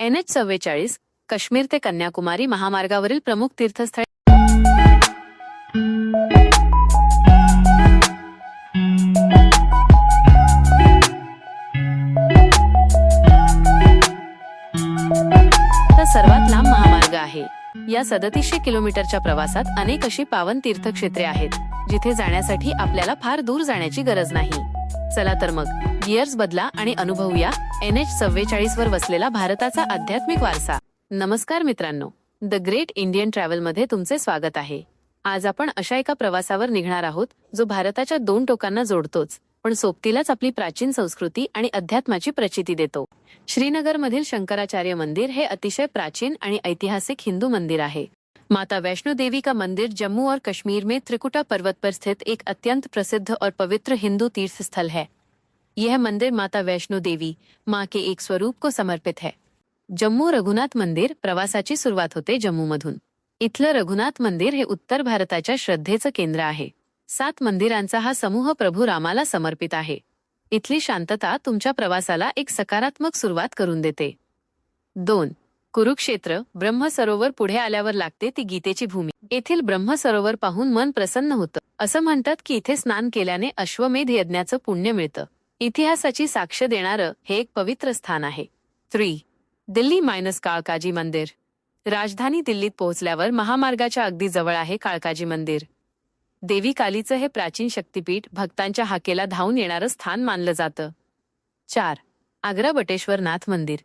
NH-44 Kashmir ते कन्याकुमारी महामार्गावरील प्रमुख तीर्थस्थळे. सर्वात लांब महामार्ग आहे. या 3700 किलोमीटरच्या प्रवासात अनेक अशी पावन तीर्थक्षेत्रे आहेत जिथे जाण्यासाठी आपल्याला फार दूर जाण्याची गरज नाही. चला तर मग गिअर्स बदला आणि अनुभवूया NH-44 वर वसलेला भारताचा आध्यात्मिक वारसा. नमस्कार मित्रांनो, द ग्रेट इंडियन ट्रॅव्हल मध्ये तुमचे स्वागत आहे. आज आपण अशा एका प्रवासावर निघणार आहोत जो भारताच्या दोन टोकांना जोडतोच, पण सोबतीलाच आपली प्राचीन संस्कृती आणि अध्यात्माची प्रचिती देतो. श्रीनगरमधील शंकराचार्य मंदिर हे अतिशय प्राचीन आणि ऐतिहासिक हिंदू मंदिर आहे. माता वैष्णो देवी का मंदिर जम्मू और कश्मीर में त्रिकुटा पर्वत पर स्थित एक अत्यंत प्रसिद्ध और पवित्र हिंदू तीर्थ स्थल है. यह मंदिर माता वैष्णो देवी माँ के एक स्वरूप को समर्पित है. जम्मू रघुनाथ मंदिर. प्रवासाची सुरुवात होते जम्मूमधून. इथलं रघुनाथ मंदिर हे उत्तर भारताच्या श्रद्धेचं केंद्र आहे. 7 मंदिरांचा हा समूह प्रभू रामाला समर्पित आहे. इथली शांतता तुमच्या प्रवासाला एक सकारात्मक सुरुवात करून देते. 2. कुरुक्षेत्र. ब्रह्मसरोवर. पुढे आल्यावर लागते ती गीतेची भूमी. येथील ब्रह्मसरोवर पाहून मन प्रसन्न होतं. असं म्हणतात की इथे स्नान केल्याने अश्वमेध यज्ञाचं पुण्य मिळतं. इतिहासाची साक्ष देणारं हे एक पवित्र स्थान आहे. 3. दिल्ली - काळकाजी मंदिर. राजधानी दिल्लीत पोहोचल्यावर महामार्गाच्या अगदी जवळ आहे काळकाजी मंदिर. देवी कालीचं हे प्राचीन शक्तिपीठ भक्तांच्या हाकेला धावून येणारं स्थान मानलं जातं. 4. आग्रा बटेश्वर नाथ मंदिर.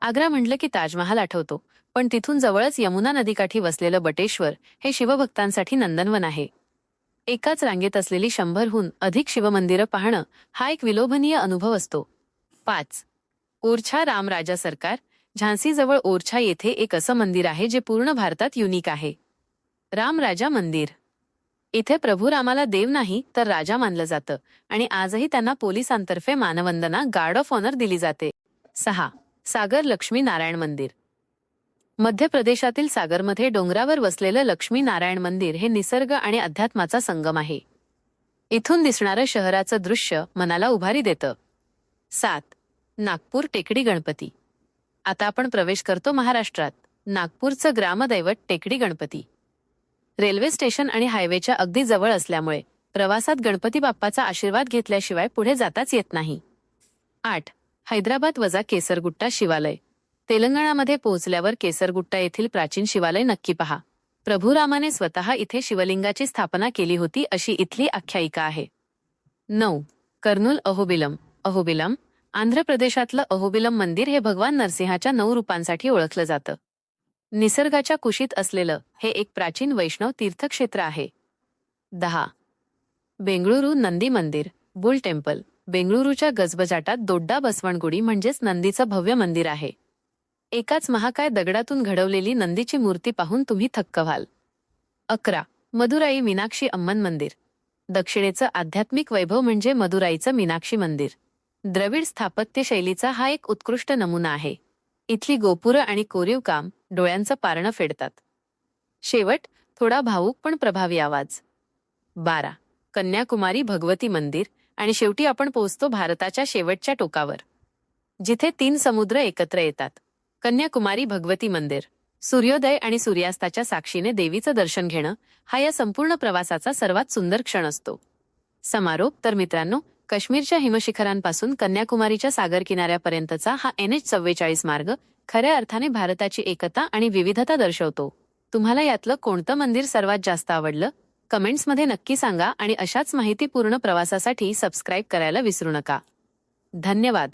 आग्रा म्हटलं की ताजमहाल आठवतो, पण तिथून जवळच यमुना नदीकाठी वसलेलं बटेश्वर हे शिवभक्तांसाठी नंदनवन आहे. एकाच रांगेत असलेली 100हून अधिक शिवमंदिरं पाहणं हा एक विलोभनीय अनुभव असतो. 5. ओरछा रामराजा सरकार. झांसीजवळ ओरछा येथे एक असं मंदिर आहे जे पूर्ण भारतात युनिक आहे. रामराजा मंदिर. इथे प्रभू रामाला देव नाही तर राजा मानलं जातं आणि आजही त्यांना पोलिसांतर्फे मानवंदना गार्ड ऑफ ऑनर दिली जाते. 6. सागर लक्ष्मी नारायण मंदिर. मध्य प्रदेशातील सागरमध्ये डोंगरावर वसलेलं लक्ष्मी नारायण मंदिर हे निसर्ग आणि अध्यात्माचा संगम आहे. इथून दिसणारं शहराचं दृश्य मनाला उभारी देतं. 7. नागपूर टेकडी गणपती. आता आपण प्रवेश करतो महाराष्ट्रात. नागपूरचं ग्रामदैवत टेकडी गणपती. रेल्वे स्टेशन आणि हायवेच्या अगदी जवळ असल्यामुळे प्रवासात गणपती बाप्पाचा आशीर्वाद घेतल्याशिवाय पुढे जाताच येत नाही. 8. हैदराबाद - केसरगुट्टा शिवालय. तेलंगणामध्ये पोहोचल्यावर केसरगुट्टा येथील प्राचीन शिवालय नक्की पहा. प्रभू रामाने स्वतः इथे शिवलिंगाची स्थापना केली होती अशी इथली आख्यायिका आहे. 9. कर्नूल अहोबिलम. अहोबिलम. आंध्र प्रदेशातलं अहोबिलम मंदिर हे भगवान नरसिंहाच्या 9 रूपांसाठी ओळखलं जातं. निसर्गाच्या कुशीत असलेलं हे एक प्राचीन वैष्णव तीर्थक्षेत्र आहे. 10. बेंगळुरू नंदी मंदिर. Boule temple. बेंगळुरूच्या गजबजाटात दोड्डा बसवणगुडी म्हणजेच नंदीचं भव्य मंदिर आहे. एकाच महाकाय दगडातून घडवलेली नंदीची मूर्ती पाहून तुम्ही थक्क व्हाल. 11. मदुराई मीनाक्षी अम्मन मंदिर. दक्षिणेचं आध्यात्मिक वैभव म्हणजे मदुराईचं मीनाक्षी मंदिर. द्रविड स्थापत्य शैलीचा हा एक उत्कृष्ट नमुना आहे. इथली गोपुरं आणि कोरीव काम डोळ्यांचं पारणं फेडतात. शेवट थोडा भावूक पण प्रभावी आवाज. 12. कन्याकुमारी भगवती मंदिर. आणि शेवटी आपण पोहोचतो भारताच्या शेवटच्या टोकावर, जिथे 3 समुद्र एकत्र येतात. कन्याकुमारी भगवती मंदिर. सूर्योदय आणि सूर्यास्ताच्या साक्षीने देवीचं दर्शन घेणं हा या संपूर्ण प्रवासाचा सर्वात सुंदर क्षण असतो. समारोप. तर मित्रांनो, काश्मीरच्या हिमशिखरांपासून कन्याकुमारीच्या सागर किनाऱ्यापर्यंतचा हा NH-44 मार्ग खऱ्या अर्थाने भारताची एकता आणि विविधता दर्शवतो. तुम्हाला यातलं कोणतं मंदिर सर्वात जास्त आवडलं? कमेंट्समध्ये नक्की सांगा आणि अशाच माहितीपूर्ण प्रवासासाठी सबस्क्राईब करायला विसरू नका. धन्यवाद.